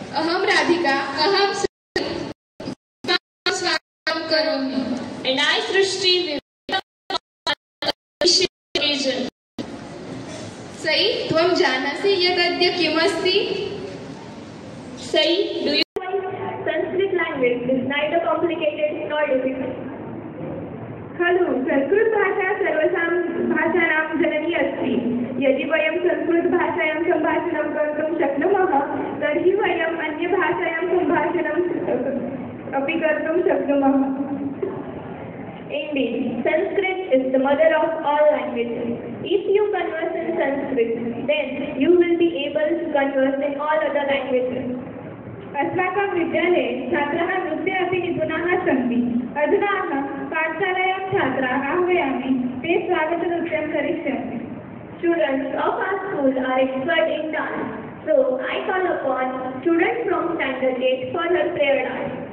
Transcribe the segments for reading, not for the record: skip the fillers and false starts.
Aham Radhika, aham स्वागतम करोमि. And I Srishti occasion. Sai, त्वं जानासि यदद्य किमस्ति? Sai, do you know Sanskrit language is neither complicated nor difficult? खलु संस्कृत भाषा सर्वसां भाषाणां जननी अस्ति. यदि वयं संस्कृत भाषायां सम्भाषणं कर्तुं शक्नुमः तर्हि वयम् अन्यभाषायां सम्भाषणम् अपि कर्तुं शक्नुमः. Indeed, Sanskrit is the mother of all languages. If you converse in Sanskrit, then you will be able to converse in all other languages. अस्माकं विद्यालये छात्राः नृत्ये अपि निपुणाः सन्ति. अधुना अहं पाठशालायां छात्राः आह्वयामि. ते स्वागतनृत्यं करिष्यन्ति. Students of our school are expert in dance, so I call upon students from Standard 8 for her prayer dance.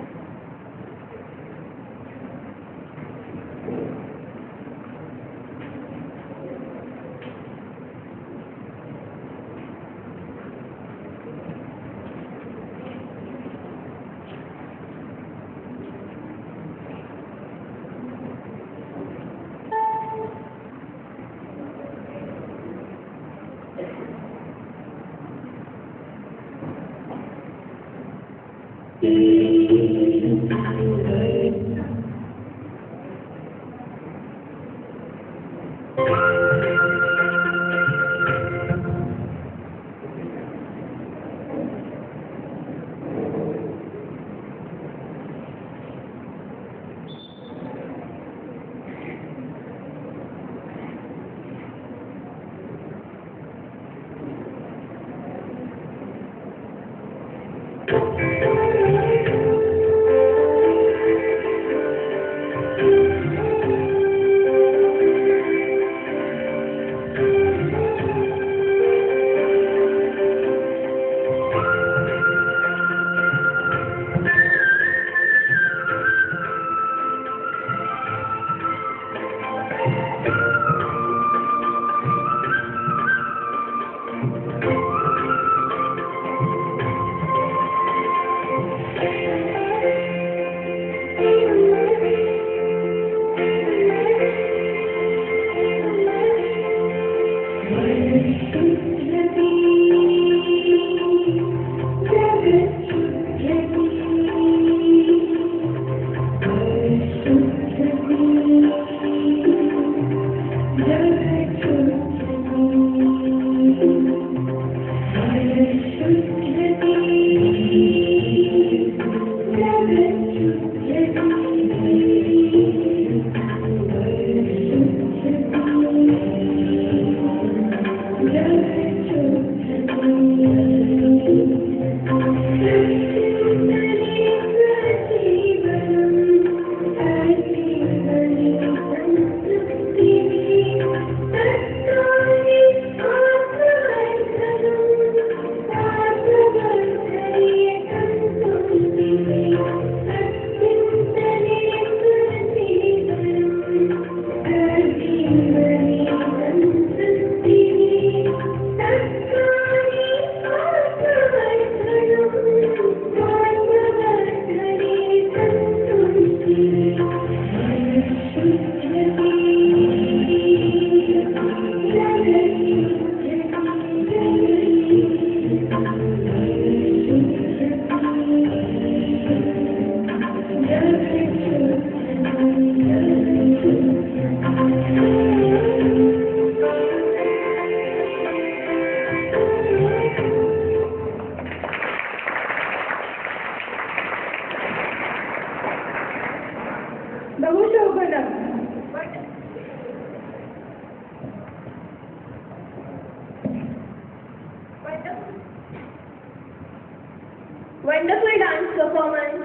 Wonderful dance performance.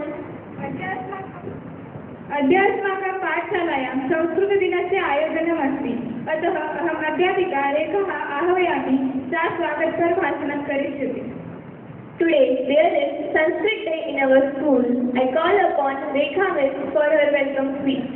अद्य अस्माकं पाठशालायां संस्कृतदिनस्य आयोजनमस्ति. अतः अहम् अध्यापिका रेखा आह्वयामि. सा स्वागतभाषणं करिष्यति. Today there is Sanskrit Day in our school. I call upon Rekha Miss for her welcome speech.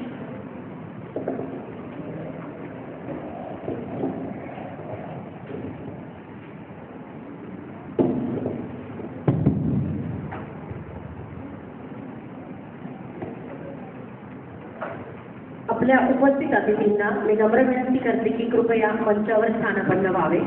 आपल्या उपस्थित अतिथींना मी नम्र विनंती करते की कृपया मंचावर स्थानापन्न व्हावे.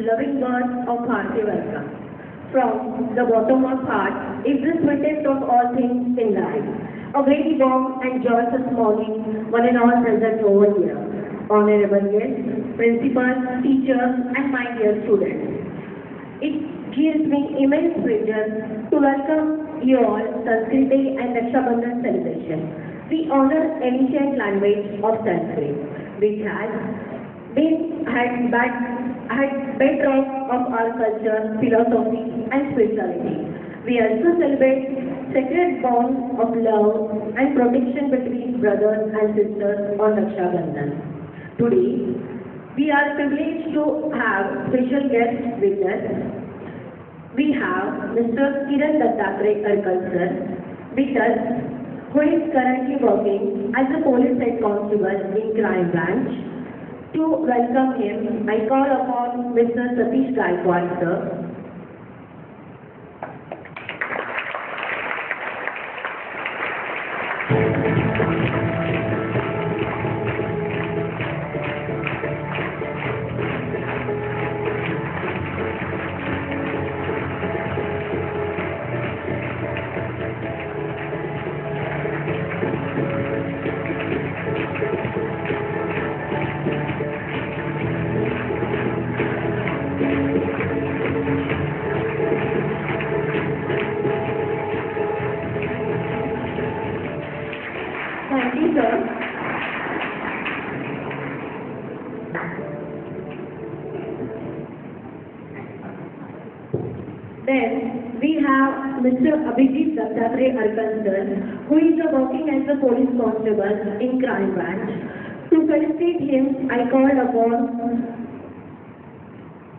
Loving God of hearty welcome. From the bottom of heart is the sweetest of all things in life. A very warm and joyous morning, one and all present over here. Honorable guests, principals, teachers, and my dear students. It gives me immense pleasure to welcome you all to Sanskrit Day and Raksha Bandhan celebration. We honor ancient language of Sanskrit, which has been had bedrock of our culture, philosophy, and spirituality. We also celebrate sacred bond of love and protection between brothers and sisters on Raksha Bandhan. Today, we are privileged to have special guests with us. We have Mr. Kiran Dattatray Arkal sir with us, who is currently working as a police head constable in crime branch. To welcome him, I call upon Mr. Satish Gaikwad sir. Thank you, sir. Then we have Mr. Abhijit Dattatray Arkal sir, who is working as a police constable in crime branch. To felicitate him, I call upon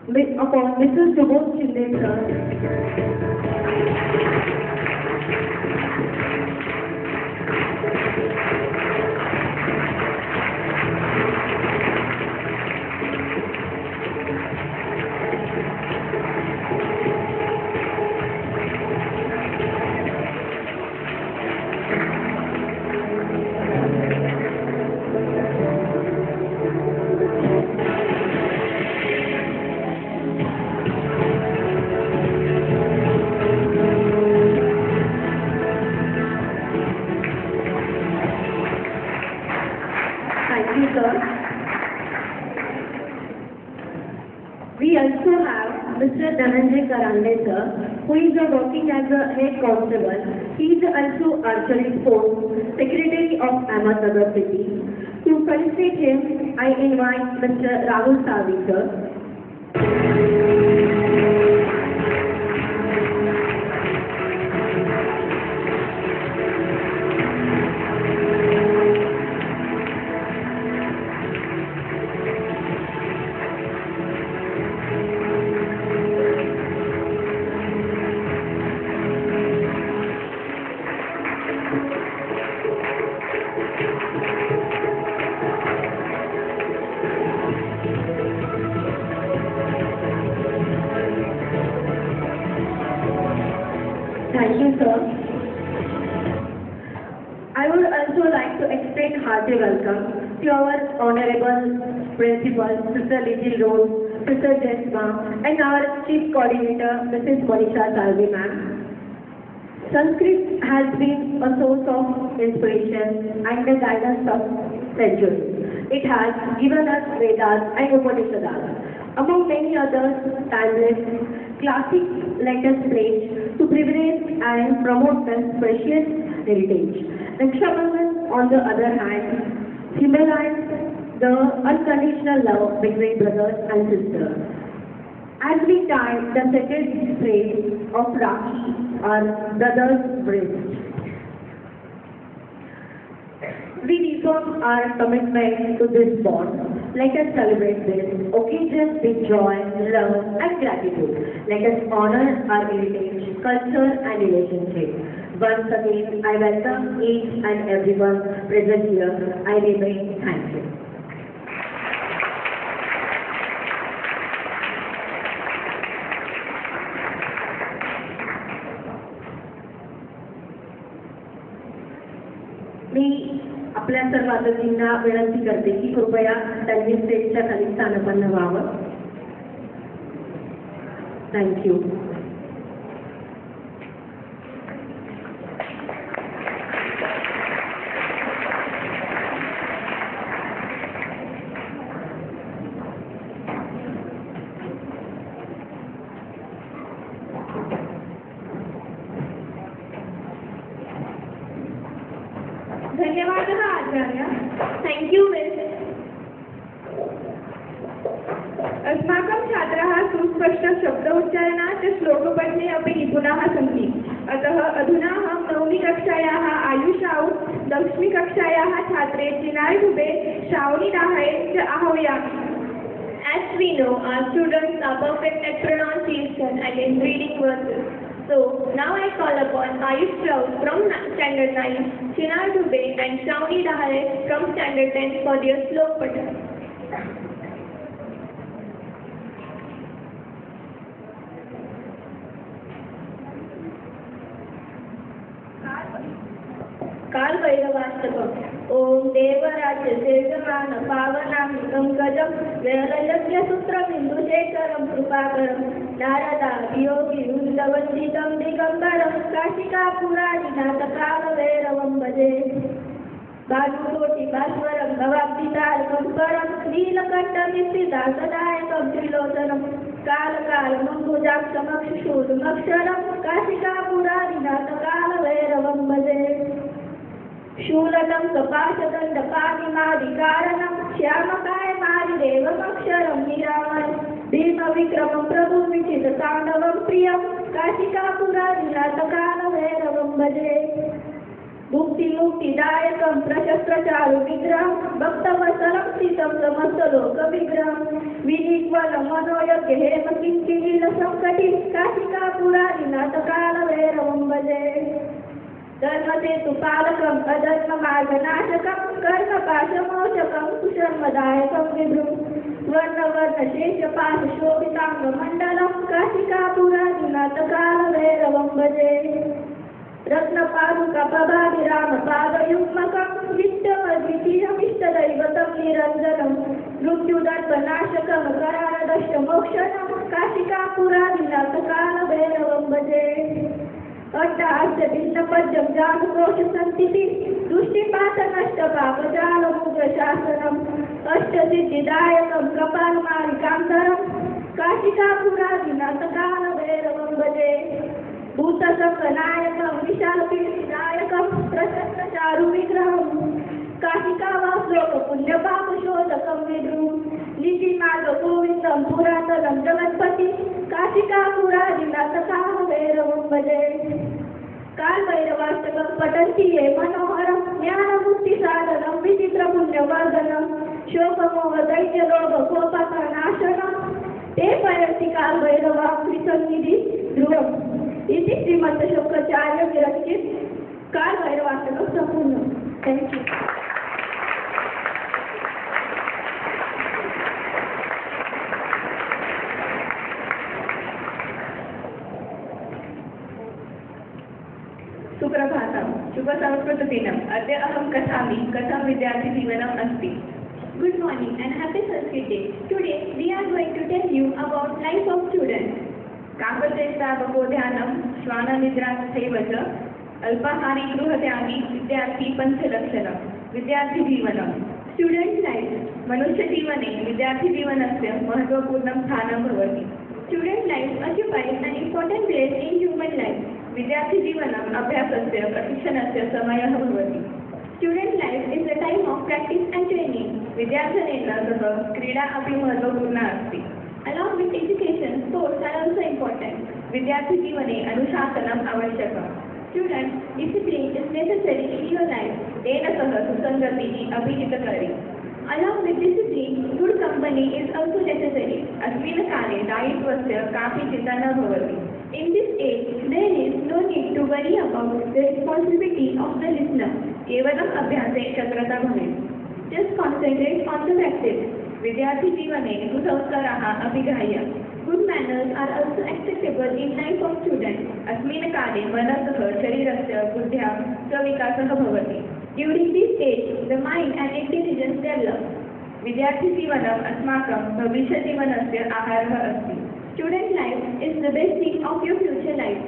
Mr. Subodh Shinde sir. Thank you, sir. We also have Mr. Dhananjay Karande, sir, who is working as a head constable. He is also archery sports secretary of Ahmedabad city. To felicitate him, I invite Mr. Rahul Savi, sir. Thank you, sir. I would also like to extend hearty welcome to our honorable principal, Mr. Little Rose, Mr. Jesma, and our chief coordinator, Mrs. Monisha Salvi, ma'am. Sanskrit has been a source of inspiration and the guidance of centuries. It has given us Vedas and Upanishads, among many others, timeless, classic letters pledge to preserve and promote this precious heritage. Raksha Bandhan, on the other hand, symbolizes the unconditional love between brothers and sisters. As we tie the sacred thread of Rakhi, our brother's wrist, we reaffirm our commitment to this bond. Let us celebrate this occasion with joy, love, and gratitude. Let us honor our heritage, culture, and relationship. Once again, I welcome each and everyone present here. I remain thankful. मी आपल्या सर्व अतिथींना विनंती करते की कृपया त्यांनी स्टेजच्या खाली स्थानपन्न व्हावं. थँक्यू. धन्यवादः आचार्य. Thank you, Miss. अस्माकं छात्राः सुस्पष्ट शब्दोच्चारणात् श्लोकपठने अपि निपुणाः सन्ति. अतः अधुना अहं नवमीकक्षायाः आयुषाौ दशमीकक्षायाः छात्रे चिनाय दुबे, श्रावणी दाहाये च आह्वयामि. As we know, our students are perfect at pronunciation and in reading verses. So, now I call upon Ayush Rao from Standard 9, Chinar Dubey and Shravani Dahare from Standard 10 for their Slok Patan. काल भैरवाष्टकम्. ओम देवराज्य शेषमान पावनामिकं गजं वेदयज्ञसूत्रबिन्दुशेखरं कृपाकरं नारदा वियोगी वृन्दवन्दितं दिगम्बरं काशिकापुराणिनाथकालभैरवं भजे. भानुकोटिभास्वरं भवाब्धितारकं परं नीलकण्ठमित्रिदासदायकं त्रिलोचनं कालकालमम्बुजाक्षमक्षशूलमक्षरं काशिकापुराणिनाथकालभैरवं भजे. शूलनं कपाशदण्डपाणिमादिकारणं श्यामकाय मारिदेवमक्षरं निरामयं भीमविक्रमं प्रभुविचितताण्डवं प्रियं काशिकापुरादिनाथकालभैरवं भजे. मुक्तिदायकं प्रशस्त्रचारु विग्रहं भक्तवत्सलं स्थितं समस्तलोकविग्रहं विनिग्वलं मनोयज्ञ हेमकिङ्किणीलसंकटिं काशिकापुरादिनाथकालभैरवं भजे. धर्मसेतुपालकम् अधर्ममार्गनाशकं कर्मपाशमोचकं कुशर्मदायकं विभ्रुं वर्णवर्णशेषपाशशोभिताङ्गमण्डलं काशिकापुरादिनाथकालभैरवं भजे. रत्नपादुकपभाभिरामपादयुग्मकं नित्यमद्वितीयमिष्टदैवतं निरञ्जनं मृत्युदर्पनाशकं करारदशमोक्षणं काशिकापुरादिनाथकालभैरवं भजे. अट्टाष्टभिन्नपद्यं जानुकोशसन्तिति दृष्टिपातनष्टपापजालमुग्रशासनम् अष्टसिद्धिदायकं कपालमालिकान्तरं काशिकापुरादिनाथकालभैरवं भजे. भूतसंगनायकं विशालपीठिदायकं प्रसन्नचारुविग्रहं काशिकावासलोकपुण्यपापशोधकं विद्रुं नीतिमार्गगोविन्दं पुरातनं जगत्पति काशिकापुरादिनाथकालभैरवं भजे. कालभैरवाष्टकं पठन्ति ये मनोहरं ज्ञानमुक्तिसाधनं विचित्रपुण्यवर्धनं शोकमोहदैत्यलोभकोपनाशनं ते पयन्ति कालभैरवां विसन्निधि ध्रुवम् इति श्रीमन्तशोकाचार्य विरचित कालभैरवाष्टकं सम्पूर्णं. Thank you. सुप्रभातं. शुभसंस्कृतदिनम्. अद्य अहं कथामि कथं विद्यार्थीजीवनम् अस्ति. Good morning and happy Sanskrit Day. Today we are going to tell you about life of students. काकचेष्टावको ध्यानं श्वाननिद्रास्थैव च अल्पाहारी गृहत्यागी विद्यार्थी पञ्चलक्षणं. विद्यार्थीजीवनं. Student life. मनुष्यजीवने विद्यार्थीजीवनस्य महत्त्वपूर्णं स्थानं भवति. Student life occupies an important place in human life. विद्यार्थीजीवनम् अभ्यासस्य प्रशिक्षणस्य समयः भवति. Student life is a time of practice and training. विद्यार्थ्यांना सह क्रीडा अपि महत्त्वपूर्ण अस्ति. Along with education, sports are also important. विद्यार्थी जीवने अनुशासनम् आवश्यकम्. Students, discipline is necessary in your life. तेन सह सुसङ्गतिः अपि हितकरी. Along with discipline, good company is also necessary. अस्मिन् काले दायित्वस्य कापि चिन्ता न भवति. In this age, there is no need to worry about the responsibility of the listener. केवलम् अभ्यासे चक्रता भवेत्. Just concentrate on the practice. विद्यार्थी जीवने कुसंस्काराः अपि ग्राह्याः. Good manners are also acceptable in life of students. अस्मिन् काले मनसः शरीरस्य बुद्ध्या च विकासः भवति. During this age, the mind and intelligence develop. विद्यार्थीजीवनम् अस्माकं भविष्यजीवनस्य आहारः अस्ति. Student life is the best thing of your future life.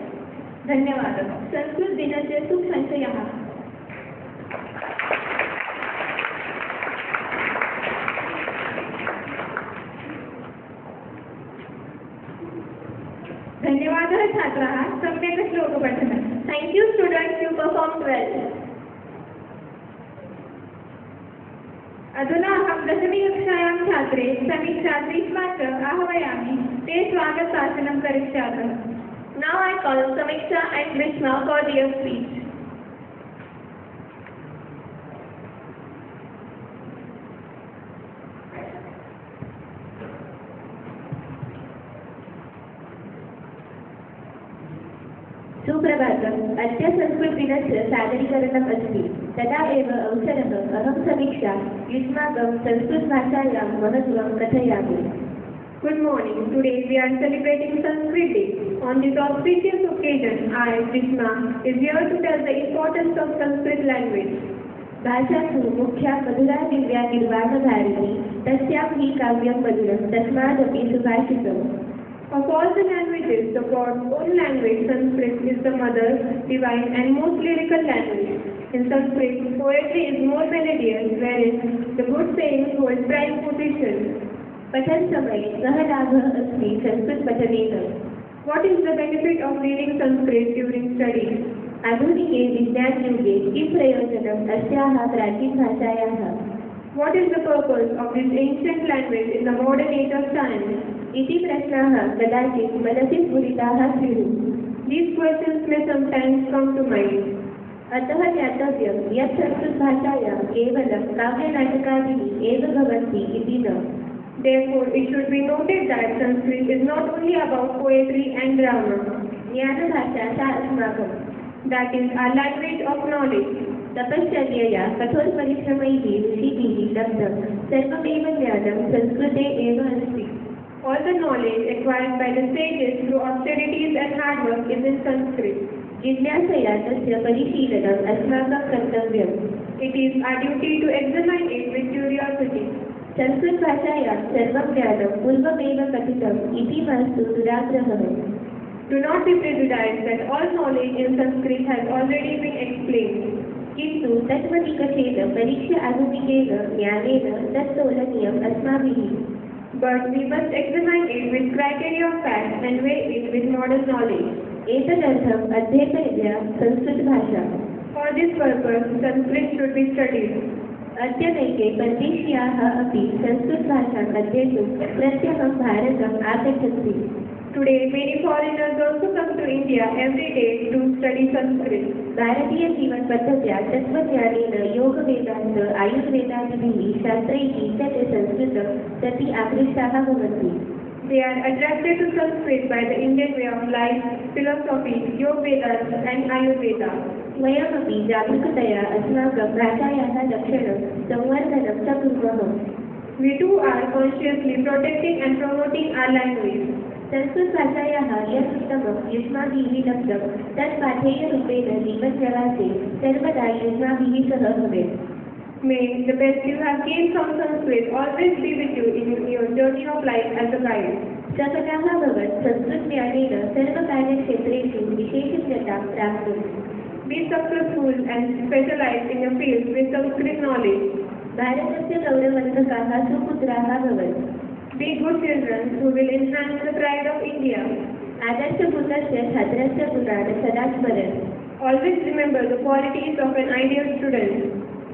धन्यवादः. संस्कृत दिनस्य शुभसंशयः. धन्यवादः छात्राः, सम्यक् श्लोकपठनं. Thank you students, you performed well. अधुना अहं दशमीकक्षायां छात्रे समीक्षा ग्रीष्मा च आह्वयामि. ते स्वागतभाषणं करिष्यामः. Now I call Samiksha and Grishma for their speech. सुप्रभातम्. अद्य संस्कृतदिनस्य सादरीकरणम् अस्ति. तदा एव अवसरः अहं समीक्षा युष्माकं संस्कृतभाषायां महत्त्वं कथयामि. Good morning. Today we are celebrating Sanskrit Day. On this auspicious occasion, I, Grishma, is here to tell the importance of Sanskrit language. भाषासु मुख्या मधुरा दिव्या निर्वाणभारिणी तस्यां हि काव्यं मधुरं तस्मादपि सुभाषितम्. Of all the languages, the God's own language, Sanskrit, is the mother, divine and most lyrical language. In Sanskrit, poetry is more melodious, whereas the good sayings hold prime position. पठनसमये कः लाभः अस्ति संस्कृतपठनेन? What is the benefit of reading Sanskrit during study? आधुनिके विज्ञानयुगे किं प्रयोजनम् अस्याः प्राचीनभाषायाः? What is the purpose of this ancient language in the modern age of science? इति प्रश्नाः कदाचित् मनसि स्फुरिताः स्युः. These questions may sometimes come to mind. अतः ज्ञातव्यं यत् संस्कृतभाषायां केवलं काव्यनाटकादीनि एव भवन्ति इति न. Therefore, it should be noted that Sanskrit is not only about poetry and drama. ज्ञानभाषा सा अस्माकं. That is our language of knowledge. तपश्चर्यया कठोरपरिश्रमैः ऋषिभिः लब्धं सर्वमेव ज्ञानं संस्कृते एव अस्ति. All the knowledge acquired by the sages through austerities and hard work is in Sanskrit. जिज्ञासया तस्य परिशीलनम् अस्माकं कर्तव्यम्. It is our duty to examine it with curiosity. संस्कृतभाषायां सर्वं ज्ञानं पूर्वमेव कथितम् इति मास्तु दुराग्रहः. Do not be prejudiced that all knowledge in Sanskrit has already been explained. किन्तु तत्त्वनिकषेण परीक्ष्य आधुनिकेन ज्ञानेन तत्तोलनीयम् अस्माभिः. But we must examine it with criteria of fact and weigh it with modern knowledge. एतदर्थम् अध्येतव्या संस्कृतभाषा. For this purpose, Sanskrit should be studied. अद्य नैके परदेशीयाः अपि संस्कृतभाषाम् अध्येतुं प्रत्यहं भारतम् आगच्छन्ति. Today, many foreigners also come to India every day to study Sanskrit. भारतीयजीवनपद्धत्या तत्त्वज्ञानेन योगवेदान्त आयुर्वेदादिभिः शास्त्रैः च ते संस्कृतं प्रति आकृष्टाः भवन्ति. They are attracted to Sanskrit by the Indian way of life, philosophy, Yoga Vedas and Ayurveda. वयमपि जागरूकतया अस्माकं भाषायाः रक्षणं संवर्धनं च कुर्मः. We too are consciously protecting and promoting our language. संस्कृतभाषायाः यत् उत्तमं युष्माभिः लब्धं तत् पाठेयरूपेण जीवनप्रवासे सर्वदा युष्माभिः सह भवेत्. May the best you have gained from Sanskrit always be with you in your journey of life as a guide. सकलाः भवत् संस्कृतज्ञानेन सर्वकार्यक्षेत्रेषु विशेषज्ञतां प्राप्तुं. Be successful and specialized in your field with Sanskrit knowledge. भारतस्य गौरवन्धकाः सुपुत्राः भवन्. Be good children who will enhance the pride of India. आदर्शभूतस्य छात्रस्य गुणान् सदा स्मरन्. Always remember the qualities of an ideal student.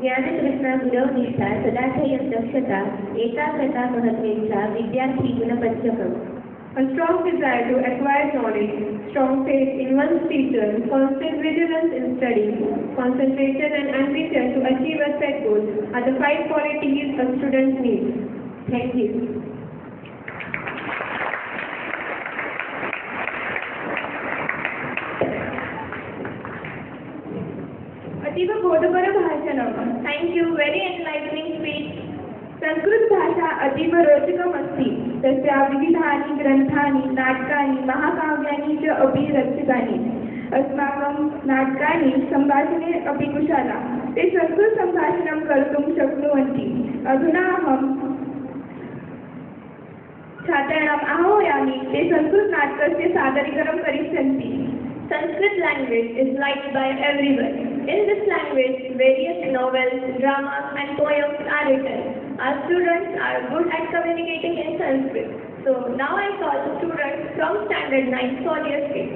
ज्ञानकृष्णा गुरवनिष्ठा सदाशयदक्षता एकाग्रता महत्वेच्छा विद्यार्थी गुणपंचकम्. A strong desire to acquire knowledge, strong faith in one's teacher, constant vigilance in studying, concentration and ambition to achieve a set goal are the 5 qualities a student needs. Thank you. अतीव बोधपर भाषणं. Thank you. Very enlightening speech. Sanskrit भाषा अतीव रोचकमस्ति. तस्या विविधानि ग्रन्थानि, नाटकानि, महाकाव्यानि च अपि रचितानि. अस्माकं नाटकानि सम्भाषणे अपि कुशला. ते संस्कृतसम्भाषणं कर्तुं शक्नुवन्ति. अधुना अहं छात्राणाम् आह्वयामि. ते संस्कृतनाटकस्य सादरीकरणं करिष्यन्ति. Sanskrit language is liked by everyone. In this language, various novels, dramas and poems are written. Our students are good at communicating in Sanskrit. So now I call students from Standard 9 for their speech.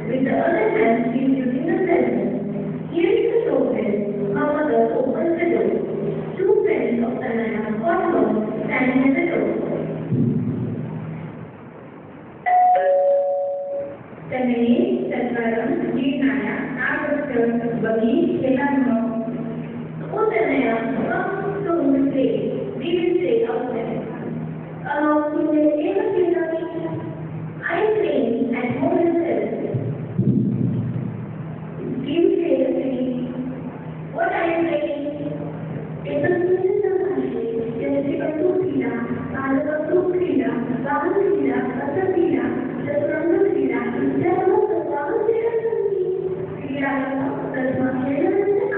With the other hand, he is using the cell. Here is the showcase. Her mother opens the door. Two friends of Tanaya follow, standing at the door. Tanaya, Satvaram, Naya, Agastya, Bagi, Kelanmo. Oh Tanaya, come to the place. We will stay outside. You may ever feel like I am playing at home itself. What I am saying is the students of Sanskrit, Jessica Tukhila, Kalava Tukhila, Vahan Khila, Vasa Khila, Chaturanga Khila, Java Sattvaha Khila Santi, Khila Tasma Khila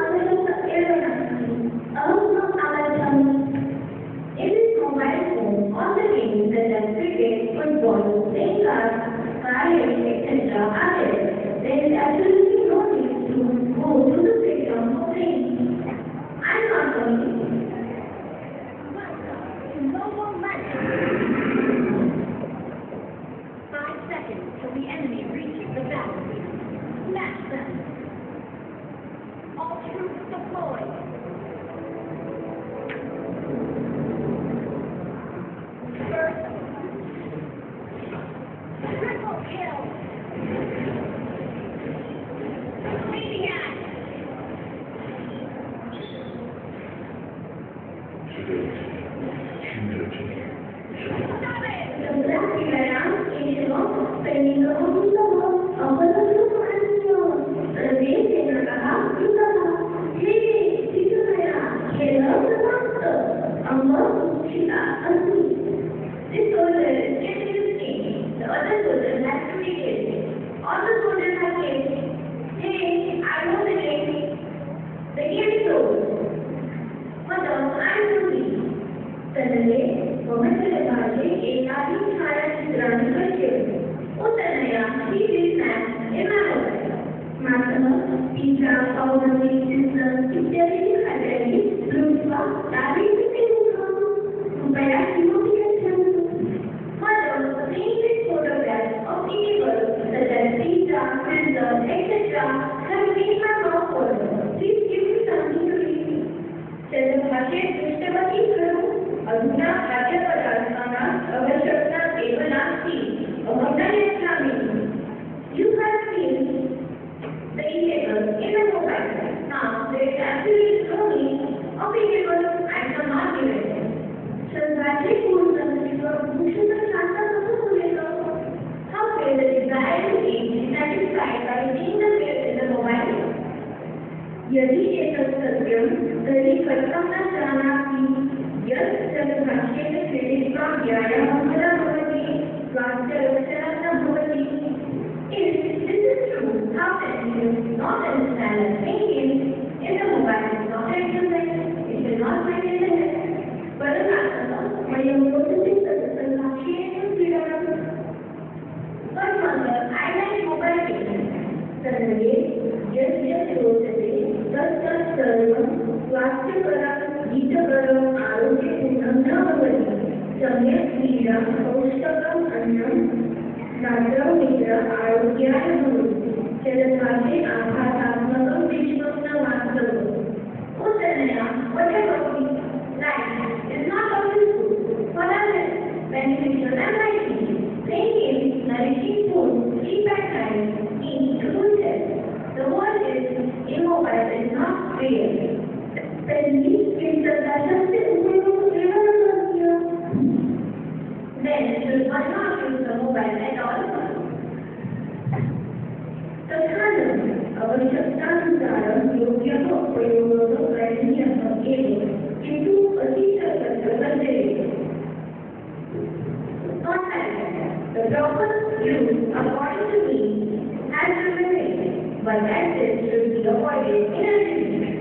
Avayaka Evanasti, Aham Avajami. In this mobile phone, all the games such as cricket, football, playing cards, cards, etc. are there. There is absolutely no need to go to the playground for playing. I'm not going to. No more magic. 5 seconds till the enemy reaches the battlefield. Smash them. All troops deployed. First. Triple kill. Maniac. Photographs of evil such as pizza, सर्वं स्वास्थ्यकरं हितकरम् आरोग्यपूर्णं न भवति सम्यक् क्रीडा पौष्टिकम् अन्नं रात्रौ निद्रा आरोग्याय भवति चलनाचे आघातात्मकं विश्वं न वास्तवम्. Oh Tanaya, what about me? Life is not always good. For others, beneficial and lively. Playing games, nourishing food, sleep at night, eat good health. The world is immobile and not real. Then should one not use the mobile at all? तथानं आवश्यकतानुसारं योग्यः उपयोगः करणीयः एव किन्तु अतिशयः वर्जनीयः. Not like that. The proper use, according to me, has to be made, but access should be avoided in a limit.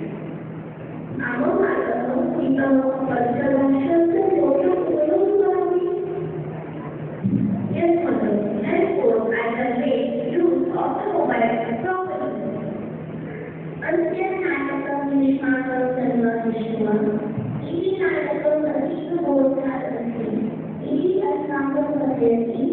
आममानः पितः पञ्चवर्षस्य योग्य उपयोगः करोमि. Yes, mother. Henceforth, I shall make use of the mobile properly. अस्य नाटकं निष्मातं सर्वविश्वम् इति नाटकम् अतीवबोधादस्ति इति अस्माकं कथयति.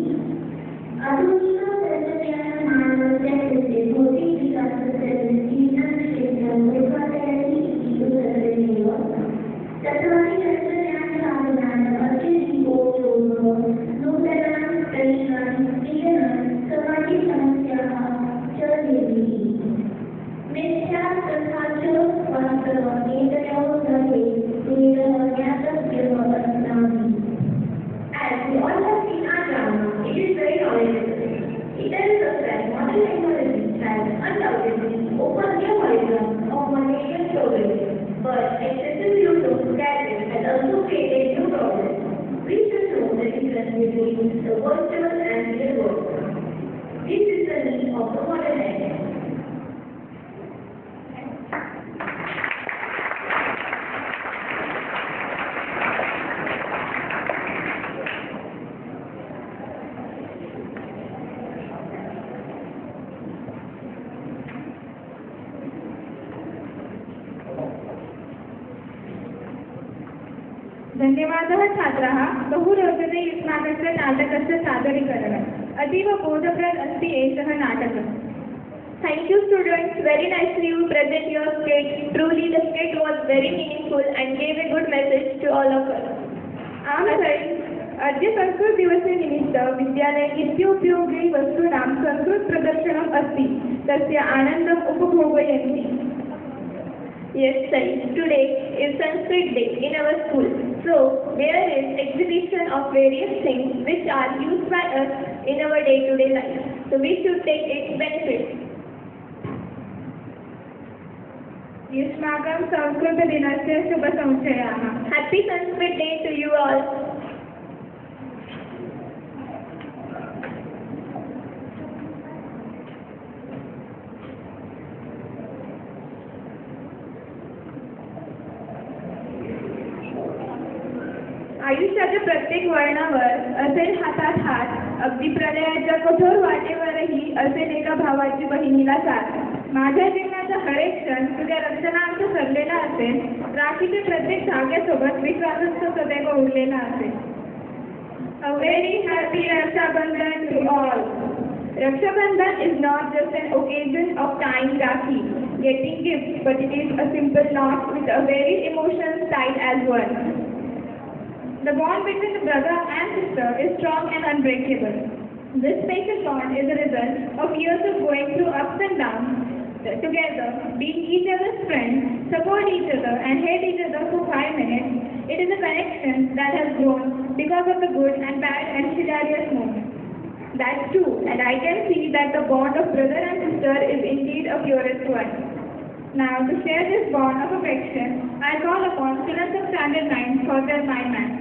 आधुनिकतन्त्रज्ञानमानवस्य कृते भौतिकविकासस्य विभिन्नं क्षेत्रं निर्वर्तयति इति तद्वदेव. तथापि तन्त्रज्ञानसाधनानाम् अत्यधिकोपयोगः नूतनान् प्रश्नान् क्रियमाणान् सामाजिकसमस्याः च निर्मीति. मिथ्या तथा च वास्तवम् एतयोः मध्ये भेदः ज्ञातव्यः अस्माभिः. As we all have seen our drama, it is very knowledgeable. It tells us that modern technology has undoubtedly opened new horizons of humanitarian progress, but excessive use of gadgets has also created new problems. We should know the difference between the virtual and real world. This is the need of the modern age. धन्यवादः छात्राः. बहु रोचते युष्माकस्य नाटकस्य सादरीकरणम्. अतीव बोधप्रद अस्ति एषः नाटकम्. Thank you students, very nicely you present your skit. Truly the skit was very meaningful and gave a good message to all of us. आम् सरि, अद्य संस्कृतदिवसे निमित्त विद्यालये नित्योपयोगी वस्तूनां संस्कृतप्रदर्शनम् अस्ति. तस्य आनन्दम् उपभोगयन्ति. Yes, sir. Today is Sanskrit Day in our school. So, there is exhibition of various things which are used by us in our day-to-day life. So, we should take its benefits. युष्माकं संस्कृतदिनस्य शुभसंशयाः. Happy Sanskrit Day to you all. आयुष्याच्या प्रत्येक वळणावर असेल हातात हात, अगदी प्रलयाच्या कठोर वाटेवरही असेल एका भावाची बहिणीला साथ. माझ्या जीवनाचा हरेक क्षण तुझ्या रक्षणार्थ सरलेला असेल. राखीच्या प्रत्येक धाग्यासोबत विश्वासस्थ सदैव उरलेला असेल. A very happy Raksha Bandhan to all. Raksha Bandhan is not just an occasion of tying Rakhi, getting gifts, but it is a simple knot with a very emotions tied as one. The bond between the brother and sister is strong and unbreakable. This special bond is a result of years of going through ups and downs together, being each other's friends, support each other and hate each other for 5 minutes. It is a connection that has grown because of the good and bad and hilarious moments. That's true, and I can see that the bond of brother and sister is indeed a purest one. Now, to share this bond of affection, I call upon students of Standard 9 for their mind map.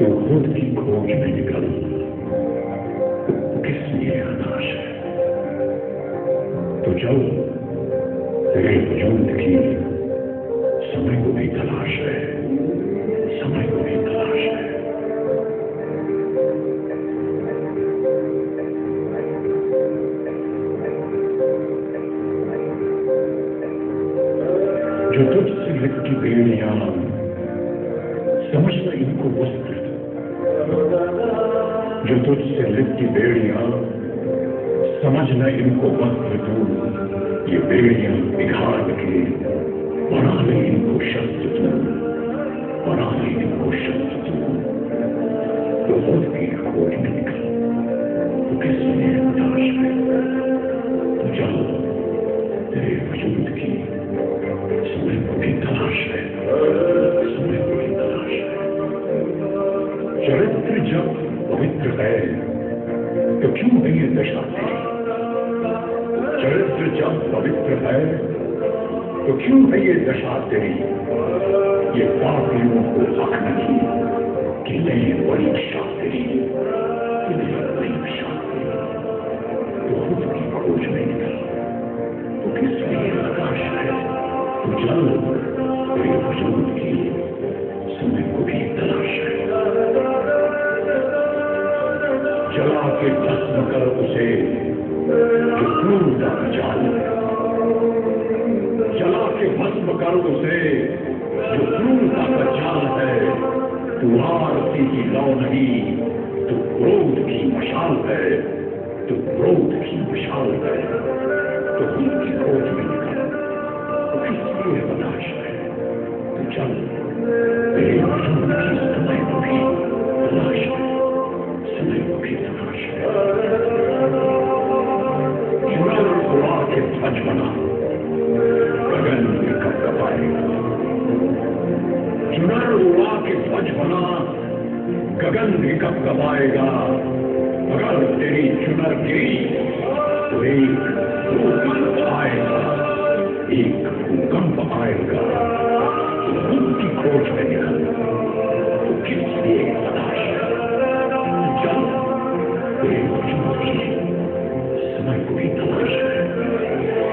तो खुद की खोज में निकल, किस लिए हताश है? तो चल, तेरे वजूद की समय को भी तलाश है, समय को भी तलाश है। जो तुझसे लिपटी बेड़ियां, समझना इनको वस्त्र, जो तुझसे लिपटी बेड़ियां, समझना इनको वस्त्र तू। ये बेड़ियां पिघाड़ के बना ले इनको शस्त्र तू, बना ले इनको शस्त्र तू। तो खुद की खोज में निकल, तो किस लिए हताश है? तो चल, तेरे वजूद की समय को भी तलाश है, समय को भी तलाश है। चरित्र जब पवित्र है तो क्यों है ये दशा तेरी? चरित्र जब पवित्र है तो क्यों है ये दशा तेरी? ये पापियों को हक नहीं कि नहीं परीक्षा तेरी, कि नहीं परीक्षा तेरी। तो खुद की खोज में निकल, तो किस लिए हताश है? तो चल, तेरे वजूद की समय को भी तलाश है। जला के भस्म कर उसे जो क्रूरता का जाल है, जला के भस्म कर उसे जो क्रूरता का जाल है। तू आरती की लौ नहीं, तू क्रोध की मशाल है, तू क्रोध की मशाल है। तो उनकी खोज में निकल, तो किस लिए हताश है? तो चल, तेरे वजूद की समय को भी तलाश है, समय को भी तलाश है। चुनर उड़ा के ध्वज बना, गगन में कब कपाएगा? चुनर उड़ा के ध्वज बना, गगन भी कब कपाएगा? अगर तेरी चुनर गिरी तो एक भूकंप आएगा, एक भूकंप आएगा। तो उनकी खोज में निकल, तो किस लिए तलाश है? चल, तेरे वजूद की समय को भी तलाश है, समय को भी तलाश है।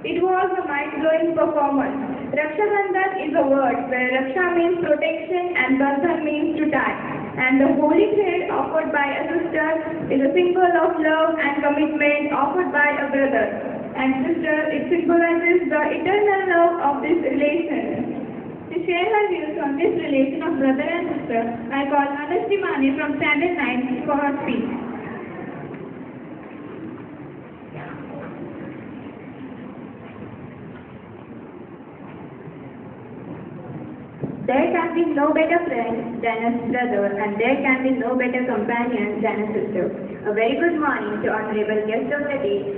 It was a mind-blowing performance. Raksha Bandhan is a word where Raksha means protection and Bandhan means to tie. And the holy thread offered by a sister is a symbol of love and commitment offered by a brother. And sister, it symbolizes the eternal love of this relation. To share her views on this relation of brother and sister, I call Anushri Mane from Standard 9 for her speech. There can be no better friend than a brother, and there can be no better companion than a sister. A very good morning to honorable guest of the day,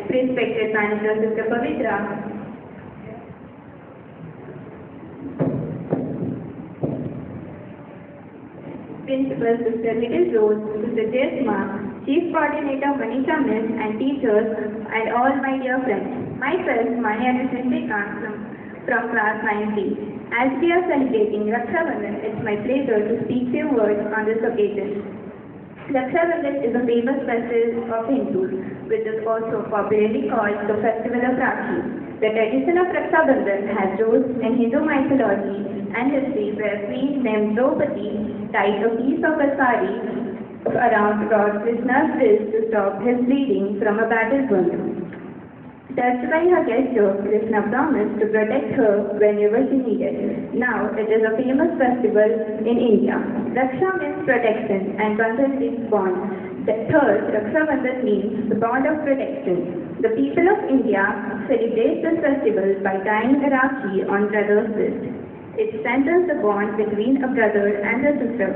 respected manager Sister Pavitra, Principal Sister Little Rose, Sister Jesma, Chief Coordinator Manisha Miss, and teachers, and all my dear friends. Myself, Maya Srikant from class 9C. As we are celebrating Raksha Bandhan, it's my pleasure to speak few words on this occasion. Raksha Bandhan is a famous festival of Hindus, which is also popularly called the Festival of Rakhi. The tradition of Raksha Bandhan has roots in Hindu mythology and history, where a queen named Draupadi tied a piece of a sari around Lord Krishna's wrist to stop his bleeding from a battle wound. Touched by her gesture, Krishna promised to protect her whenever she needed. Now, it is a famous festival in India. Raksha means protection and Bandhan means bond. The third, Raksha Bandhan means the bond of protection. The people of India celebrate this festival by tying a Rakhi on brother's wrist. It strengthens the bond between a brother and a sister.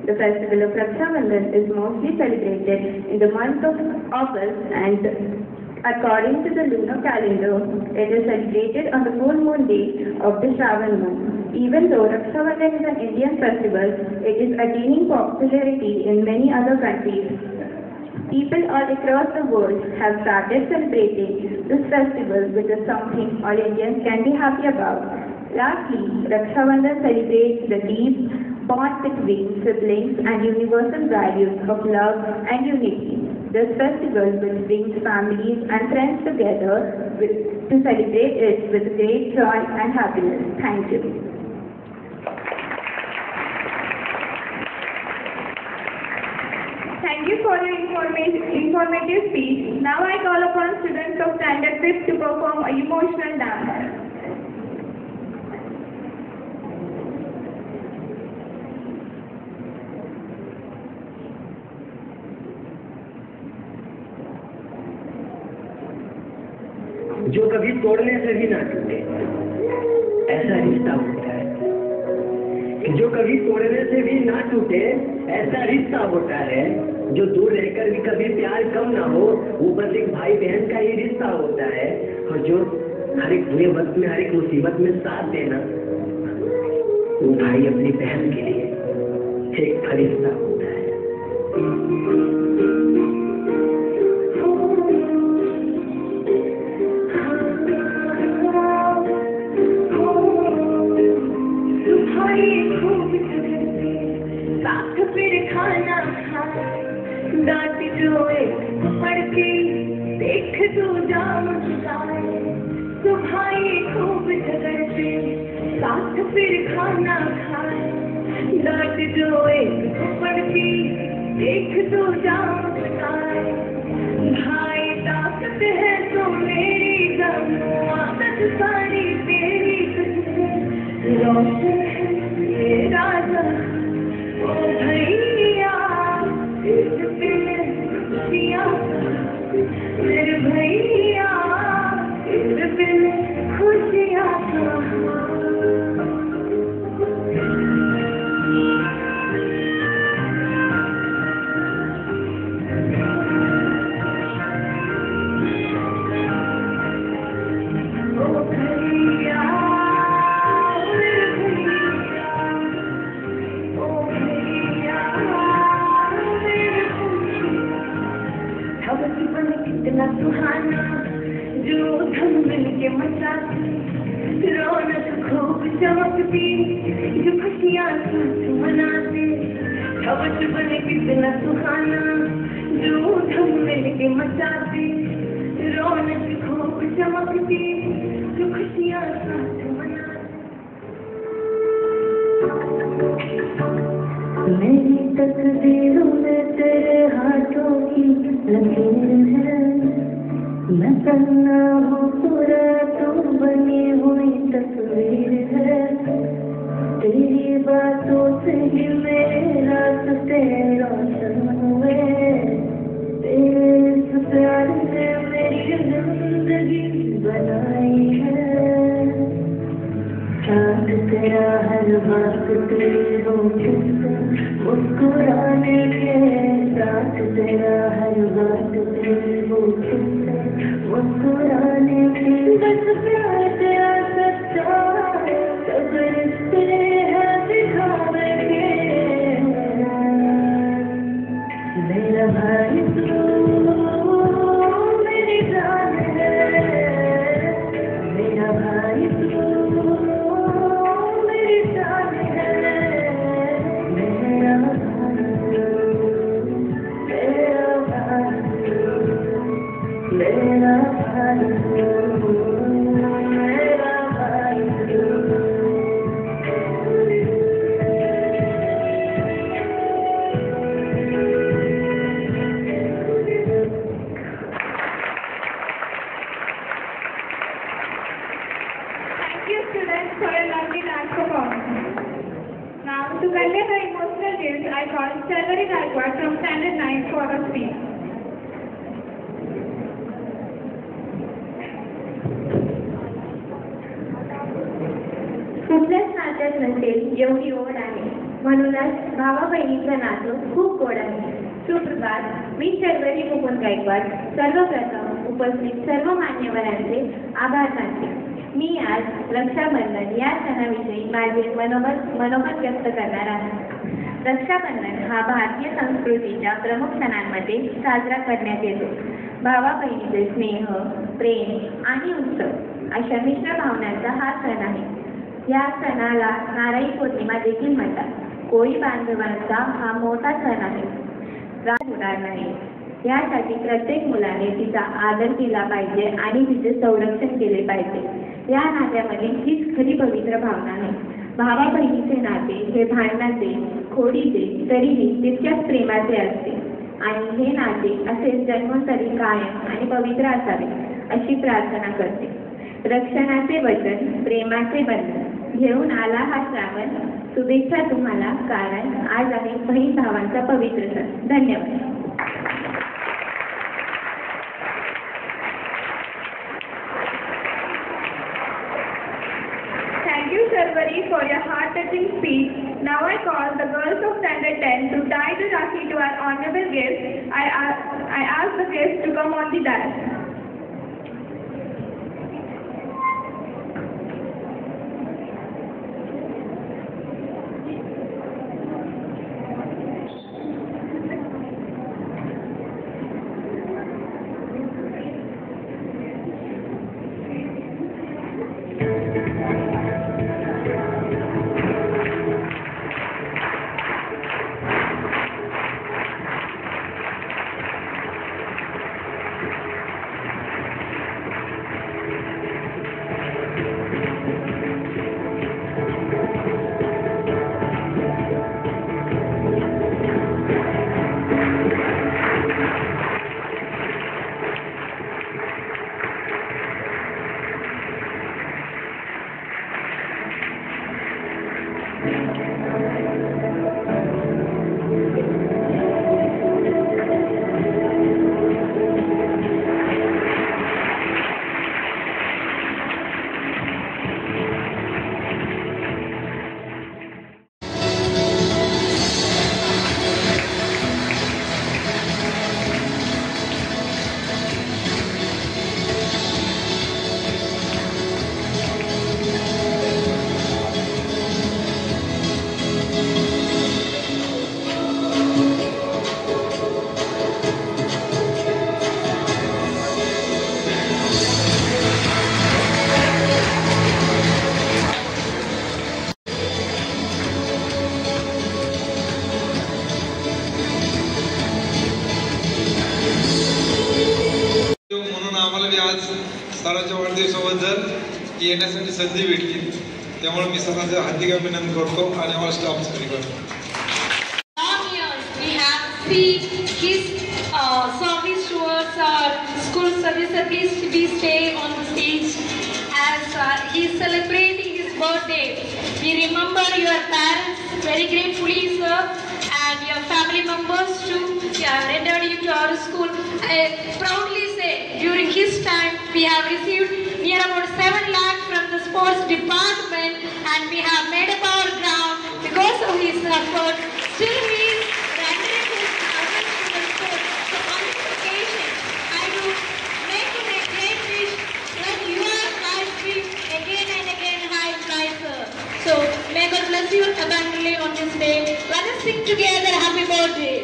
The festival of Raksha Bandhan is mostly celebrated in the month of August, and according to the lunar calendar, it is celebrated on the full moon day of the Shravan month. Even though Raksha Bandhan is an Indian festival, it is attaining popularity in many other countries. People all across the world have started celebrating this festival, which is something all Indians can be happy about. Lastly, Raksha Bandhan celebrates the deep bond between siblings and universal values of love and unity. This festival, which brings families and friends together to celebrate it with great joy and happiness. Thank you. Thank you for your informative speech. Now I call upon students of Standard 5th to perform a emotional dance. जो कभी तोड़ने से भी ना टूटे, ऐसा रिश्ता होता है। जो कभी तोड़ने से भी ना टूटे, ऐसा रिश्ता होता है। जो दूर रहकर भी कभी प्यार कम ना हो, वो बस एक भाई बहन का ही रिश्ता होता है। और जो हर एक बुरे वक्त में, हर एक मुसीबत में साथ देना, वो भाई अपनी बहन के लिए एक फरिश्ता होता है। डांट जोए पड़के देख तू जाम सुभाई खूब झगड़ते साथ फिर खाना खाए। डांट जोए पड़के देख तू जाम भाई ताकत है तो मेरी गम आदत सारी तेरी रोशन है ये राजा ओ भैया मेरे भैया इस दिल खुशियाँ कितना सुहाना जो धम मिल के मचाते रौनक खूब चमकती जो खुशियाँ साथ मनाते हवस बने कितना सुहाना जो धम मिल के मचाते रौनक खूब चमकती जो खुशियाँ साथ मनाते। मेरी तकदीरों में तेरे हाथों की लकीर है। मैं पन्ना हूँ पूरा तू बनी हुई तस्वीर है। तेरी बातों से ही मेरे रास्ते रोशन हुए। तेरे इस प्यार ने मेरी जिंदगी बनाई है। चाँद तेरा हर बात तेरी रोशनी मुस्कुराने के साथ तेरा हर बात तेरी रोशनी मुस्कुराने के बस प्यार तेरा सच्चा है सब रिश्ते हैं दिखावे के। मेरा भाई तू मेरी जान है। मेरा भाई तू मेरी जान है। मेरा भाई मेरा भाई मेरा भाई मेरा भाई। Thank you students for a lovely dance performance. Now to convey her emotional views, I call Shalvari Gaikwad from Standard 9 for a speech. कुठल्याच नात्यात नसेल एवढी ओढ आहे. म्हणूनच भावा बहिणीचं नातं खूप गोड आहे. सुप्रभात. मी शर्वरी मुकुंद गायकवाड सर्वप्रथम उपस्थित सर्व मान्यवरांचे आभार मानते. मी आज रक्षाबंधन या सणाविषयी माझे मनोमत व्यक्त करणार आहे. रक्षाबंधन हा भारतीय संस्कृतीच्या प्रमुख सणांमध्ये साजरा करण्यात येतो. भावा बहिणीचे स्नेह, प्रेम आणि उत्सव अशा मिश्र भावनांचा हा सण आहे. या सणाला नारळी पौर्णिमा देखील म्हणतात. कोळी बांधवांचा हा मोठा सण आहे. होणार नाही यासाठी प्रत्येक मुलाने तिचा आदर केला पाहिजे आणि तिचे संरक्षण केले पाहिजे. या नात्यामध्ये हीच खरी पवित्र भावना आहे. भावा बहिणीचे नाते हे भांडणाचे, खोडीचे, तरीही तितक्याच प्रेमाचे असते आणि हे नाते असेच जन्मोत्तरी कायम आणि पवित्र असावे अशी प्रार्थना करते. रक्षणाचे वचन, प्रेमाचे बंधन घेऊन आला हा श्रावण. शुभेच्छा तुम्हाला, कारण आज आहे बहीण भावांचा पवित्र सण. धन्यवाद. Thank you, Sarvari, for your heart-touching speech. Now I call the girls of Standard 10 to tie the Rakhi to our honorable guest. I ask the guests to come on the dais. सरांच्या वाढदिवसाबद्दल येण्यासाठी संधी भेटली, त्यामुळे मी सरांचे हार्दिक अभिनंदन करतो आणि आम्हाला स्टाफसाठी करतो. We have seen his service towards our school service. Please be stay on the stage as he is celebrating his birthday. We remember your parents very gratefully, sir, and your family members too. Rendered you to our school. I proudly say, during his time, we have received near about 7 lakh from the sports department, and we have made up our ground because of his effort. Still, he is rendering his service to the school. So, on this occasion, I do make him a great wish that your life will again and again high brighter. So, may God bless you abundantly on this day. Let us sing together Happy Birthday.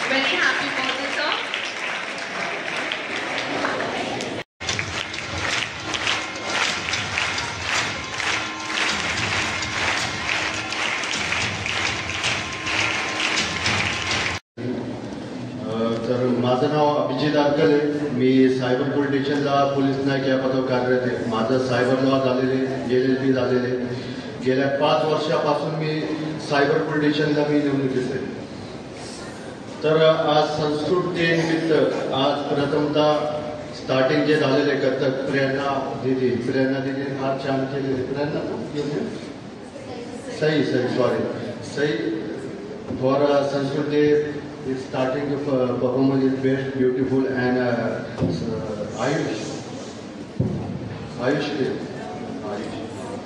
Very happy birthday, sir. तर माझं नाव अभिजित आरकले. मी cyber police स्टेशनला police Naik या पदावर कार्यरत आहे. माझं cyber law झालेले, LLB झालेले. गेल्या 5 वर्षापासून मी सायबर पोलीस स्टेशनला मी निवडणुकीत आहे. तर आज संस्कृत दिनिमित्त आज प्रथमतः स्टार्टिंग जे झालेले कथक प्रेरणा दिदी फार छान केलेले. Prerna Sai for Sanskrit day is starting to performance is best, beautiful and Ayush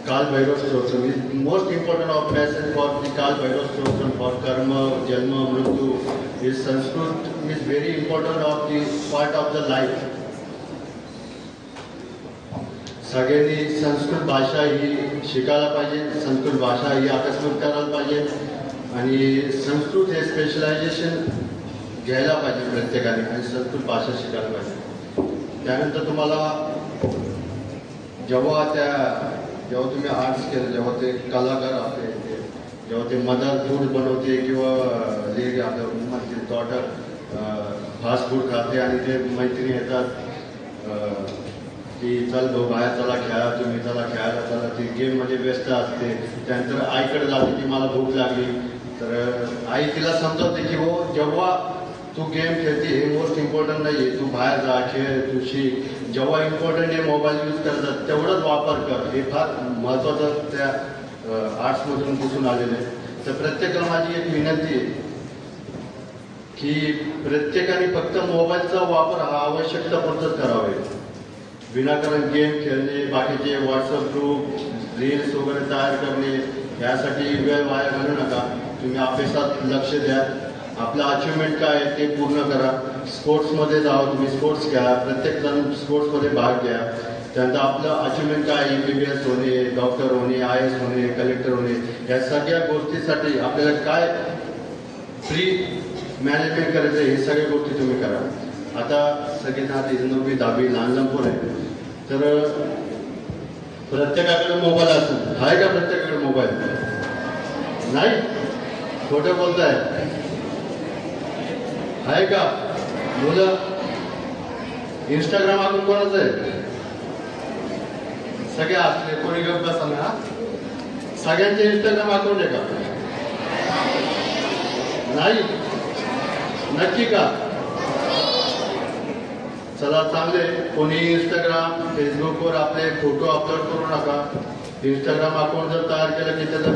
Kal Bhairav Stotram is most important of lesson for the Kal Bhairav Stotram for karma, janma, mrityu. Is Sanskrit is very important of the part of the life. सगळ्यांनी संस्कृत भाषा ही शिकायला पाहिजे, संस्कृत भाषा ही आकस्मिक करायला पाहिजे आणि संस्कृत हे स्पेशलायझेशन घ्यायला पाहिजे प्रत्येकाने आणि संस्कृत भाषा शिकायला पाहिजे. त्यानंतर तुम्हाला जेव्हा तुम्ही आर्ट्स केलं, जेव्हा ते कलाकार आपले जेव्हा ते मदर फूड बनवते किंवा लेडी आपल्या माझी डॉटर फास्ट फूड खाते आणि ते मैत्रिणी येतात की चल भाऊ बाहेर चला खेळा, तुम्ही चला खेळायला चला, ती गेममध्ये व्यस्त असते. त्यानंतर आईकडे जाते की मला भूक लागली, तर आई तिला समजवते की हो जेव्हा तू गेम खेळते हे मोस्ट इम्पॉर्टंट नाही आहे, तू बाहेर जा खेळ, तू शिक. जेव्हा इम्पॉर्टंट आहे मोबाईल यूज करतात तेवढंच वापर कर. हे फार महत्त्वाचं त्या आर्ट्समधून दिसून आलेलं आहे. तर प्रत्येकाला माझी एक विनंती आहे की प्रत्येकाने फक्त मोबाईलचा वापर हा आवश्यकतापुरतच करावा. विनाकारण गेम खेळणे, बाकीचे व्हॉट्सअप ग्रुप, रील्स वगैरे तयार करणे यासाठी वेळ वाया घालू नका. तुम्ही अभ्यासात लक्ष द्या, आपलं अचिव्हमेंट काय आहे ते पूर्ण करा. स्पोर्ट्समध्ये जावा, तुम्ही स्पोर्ट्स घ्या, प्रत्येकजण स्पोर्ट्समध्ये भाग घ्या. त्यानंतर आपलं अचिव्हमेंट काय, MBBS होणे, डॉक्टर होणे, IAS होणे, कलेक्टर होणे, या सगळ्या गोष्टीसाठी आपल्याला काय फ्री मॅनेजमेंट करायचं हे सगळ्या गोष्टी तुम्ही करा. आता सगळ्यांना आता 9वी 10वी लहान पोर आहे, तर प्रत्येकाकडे मोबाईल असतो. आहे का प्रत्येकाकडे मोबाईल? नाही, खोटं बोलताय. आहे का मुलं? इंस्टाग्राम अकाउंट कोणाचं आहे? सगळे असले, कोणी गप्प बसा ना. सगळ्यांचे इंस्टाग्राम अकाउंट आहे का? नाही, नक्की का? चला चांगले. कोणी इंस्टाग्राम फेसबुकवर आपले फोटो अपलोड करू नका. इंस्टाग्राम अकाउंट जर तयार केलं की त्याचं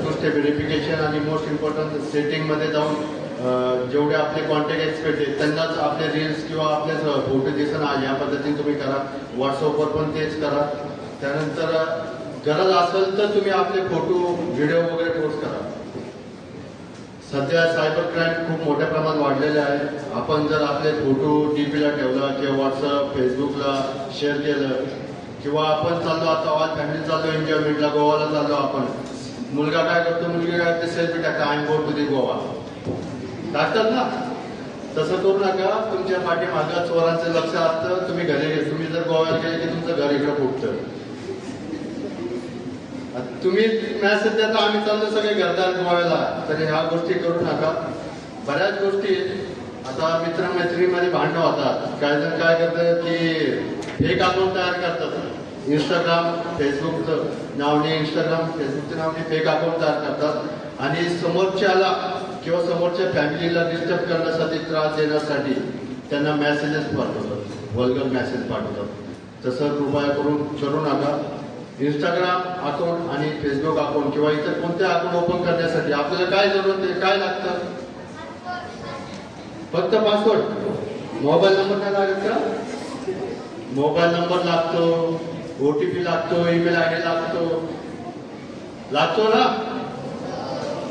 टू स्टेप व्हेरिफिकेशन आणि मोस्ट इम्पॉर्टंट सेटिंगमध्ये जाऊन जेवढे आपले कॉन्टॅक्ट एक्सपर्ट आहेत त्यांनाच आपले रील्स किंवा आपले फोटो दिसणार या पद्धतीने तुम्ही करा. व्हॉट्सअपवर पण तेच करा. त्यानंतर गरज असेल तर तुम्ही आपले फोटो व्हिडिओ वगैरे पोस्ट करा. सध्या सायबर क्राईम खूप मोठ्या प्रमाणात वाढलेले आहे. आपण जर आपले फोटो DPला ठेवला किंवा व्हॉट्सअप फेसबुकला शेअर केलं किंवा आपण चाललो आता ऑल फॅमिली चाललो एन्जॉयमेंटला, गोवाला चाललो आपण, मुलगा काय करतो, मुलगी काय करते, सेल्फी टाकता, I am go to the Goa टाकतात ना. तसं करू नका. तुमच्या पाठीमागं चोरांचं लक्ष असतं. तुम्ही जर गोव्याला गेले की तुमचं घर इकडं फुटतं. तुम्ही मॅसेज देता आम्ही चाललो सगळे घरदार गोव्याला, तर ह्या गोष्टी करू नका. बऱ्याच गोष्टी आता मित्रमैत्रिणीमध्ये भांडणं होतात. काही जण काय करतात की एक अकाउंट तयार करतात, इंस्टाग्राम फेसबुकचं नावाने, इंस्टाग्राम फेसबुकच्या नावाने फेक अकाउंट तयार करतात आणि समोरच्याला किंवा समोरच्या फॅमिलीला डिस्टर्ब करण्यासाठी, त्रास देण्यासाठी त्यांना मेसेजेस पाठवतात, व्हल्गर मेसेज पाठवतात. तसं कृपया करून करू नका. इंस्टाग्राम अकाउंट आणि फेसबुक अकाउंट किंवा इतर कोणते अकाउंट ओपन करण्यासाठी आपल्याला काय जरूरत आहे, काय लागतं? फक्त पासवर्ड. मोबाईल नंबर नाही लागत का? मोबाईल नंबर लागतो, OTP लागतो, ईमेल ID लागतो ना.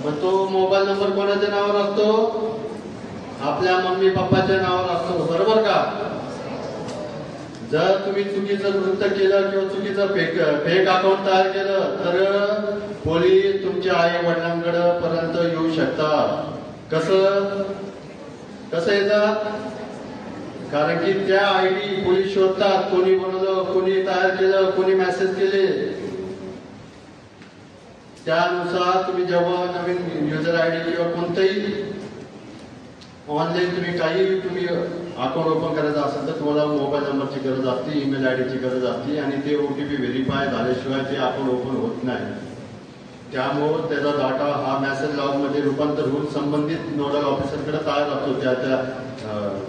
मग तो मोबाईल नंबर कोणाच्या नावावर असतो? आपल्या मम्मी पप्पाच्या नावावर असतो, बरोबर का? जर तुम्ही चुकीचं कृत्य केलं किंवा चुकीचं फेक अकाउंट तयार केलं तर पोलीस तुमच्या आई वडिलांकडे पर्यंत येऊ शकतात. कसं येतात? कारण की त्या ID पोलीस शोधतात. कोणी बनवलं, कोणी तयार केलं, कोणी मेसेज केले, त्यानुसार तुम्ही जेव्हा नवीन युजर ID किंवा कोणतंही ऑनलाईन तुम्ही अकाउंट ओपन करायचं असेल तर तुम्हाला मोबाईल नंबरची गरज असते, ईमेल ID ची गरज असते आणि ते OTP व्हेरीफाय झाल्याशिवाय ते अकाउंट ओपन होत नाही. त्यामुळं त्याचा डाटा हा मेसेज लॉगमध्ये रूपांतर होऊन संबंधित नोडल ऑफिसरकडे तयार लागतो त्या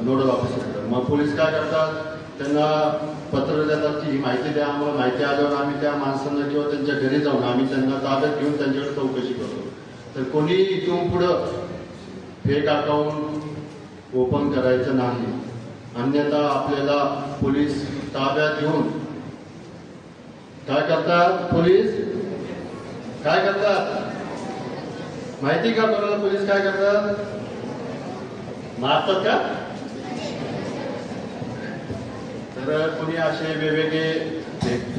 नोडल ऑफिसरकडे. मग पोलीस काय करतात, त्यांना पत्र देतात की ही माहिती द्या, आम्हाला माहिती आल्यावर आम्ही त्या माणसांना किंवा त्यांच्या घरी जाऊन आम्ही त्यांना ताब्यात घेऊन त्यांच्याकडे चौकशी करतो. तर कोणी इथून पुढं फेक अकाउंट ओपन करायचं नाही, अन्यथा आपल्याला पोलीस ताब्यात घेऊन काय करतात, पोलीस काय करतात माहिती का कोणाला? पोलीस काय करतात, मारतात का? तर कोणी असे वेगवेगळे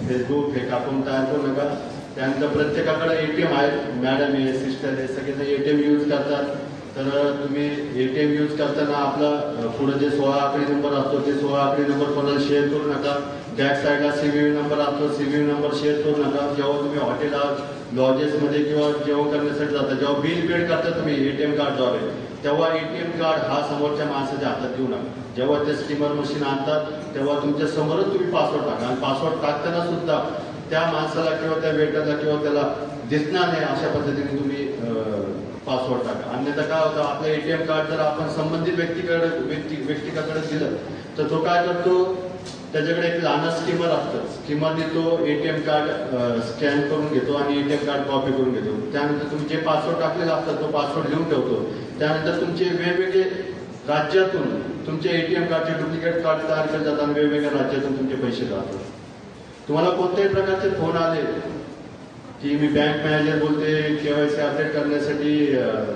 फेसबुक फेक अकाउंट तयार करू नका. त्यानंतर प्रत्येकाकडे ATM आहे, मॅडम आहे, सिस्टर आहे, सगळेजण ATM यूज करतात. तर तुम्ही ATM यूज करताना आपला पुढे जे 16 आकडी नंबर असतो ते 16 आकडी नंबर कोणाला शेअर करू नका. बॅक साईडला CVV नंबर असतो, CVV नंबर शेअर करू नका. जेव्हा तुम्ही हॉटेलात लॉजेसमध्ये किंवा जेवण करण्यासाठी जाता, जेव्हा बिल पेड करता तुम्ही ATM कार्डद्वारे, तेव्हा ATM कार्ड हा समोरच्या माणसाच्या हातात देऊ नका. जेव्हा ते स्टीमर मशीन आणतात तेव्हा तुमच्या समोरच तुम्ही पासवर्ड टाका, आणि पासवर्ड टाकताना सुद्धा त्या माणसाला किंवा त्या वेटरला किंवा त्याला दिसणार नाही अशा पद्धतीने तुम्ही पासवर्ड टाका. अन्यथा काय होतं, आपलं ATM कार्ड जर आपण संबंधित व्यक्तीकडे दिलं तर तो काय करतो, त्याच्याकडे एक लहान स्कीमर असतं, स्कीमरने तो ATM कार्ड स्कॅन करून घेतो आणि ATM कार्ड कॉपी करून घेतो. त्यानंतर तुम्ही जे पासवर्ड टाकलेला असतात तो पासवर्ड लिहून ठेवतो. त्यानंतर तुमचे वेगवेगळे राज्यातून तुमचे ATM कार्डचे डुप्लिकेट कार्ड तयार केले जातात आणि वेगवेगळ्या राज्यातून तुमचे पैसे जातात. तुम्हाला कोणत्याही प्रकारचे फोन आले की मी बँक मॅनेजर बोलते, KYC अपडेट करण्यासाठी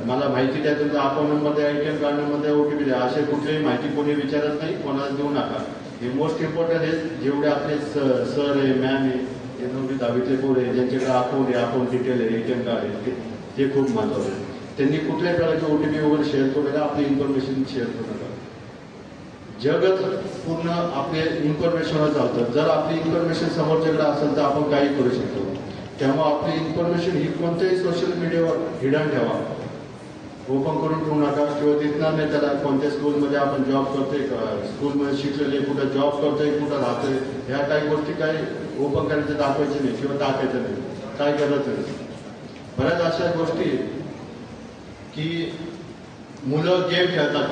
मला माहिती द्या, तुमचा अकाउंट नंबर द्या, ATM कार्ड नंबर द्या, OTP द्या, असे कुठलीही माहिती कोणी विचारत नाही, कोणाला देऊ नका. हे मोस्ट इम्पॉर्टंट आहे. जेवढे आपले सर आहे, मॅम आहे, हे 9वी-10वीतले पोरं आहे ज्यांच्याकडे अकाउंट आहे, अकाउंट डिटेल आहे, ATM कार्ड आहे, ते खूप महत्त्वाचं आहे. त्यांनी कुठल्याही प्रकारचे OTP वगैरे शेअर करू नका, आपली इन्फॉर्मेशन शेअर करू नका. जगच पूर्ण आपले इन्फॉर्मेशनवर चालतं. जर आपली इन्फॉर्मेशन समोरच्याकडे असेल तर आपण काही करू शकतो. त्यामुळे आपली इन्फॉर्मेशन ही कोणत्याही सोशल मीडियावर हिडन ठेवा, ओपन करून ठेवू नका किंवा दिसणार नाही त्याला. कोणत्या स्कूलमध्ये आपण जॉब करतोय, स्कूलमध्ये शिकलेले, कुठं जॉब करतोय, कुठं राहतोय, ह्या काही गोष्टी काही ओपन करायचे दाखवायचे नाही किंवा टाकायचं नाही, काय करायचं नाही. बऱ्याच अशा गोष्टी की मुलं गेम खेळतात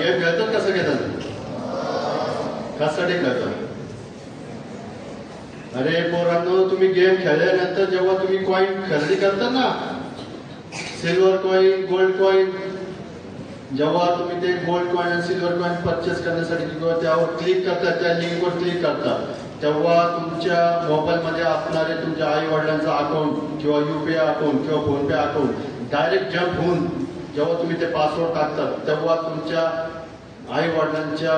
कसं घेतात, कशासाठी खेळतात? अरे पोरांनो, तुम्ही गेम खेळल्यानंतर जेव्हा तुम्ही कॉईन खरेदी करता ना, सिल्वर कॉईन, गोल्ड कॉईन, जेव्हा तुम्ही ते गोल्ड कॉईन आणि सिल्वर कॉईन परचेस करण्यासाठी किंवा त्यावर क्लिक करता, त्या लिंकवर क्लिक करता, तेव्हा तुमच्या मोबाईलमध्ये असणारे तुमच्या आई वडिलांचं अकाउंट किंवा UPI अकाउंट किंवा फोनपे अकाउंट डायरेक्ट जम्प होऊन जेव्हा तुम्ही ते पासवर्ड टाकतात, तेव्हा तुमच्या आई वडिलांच्या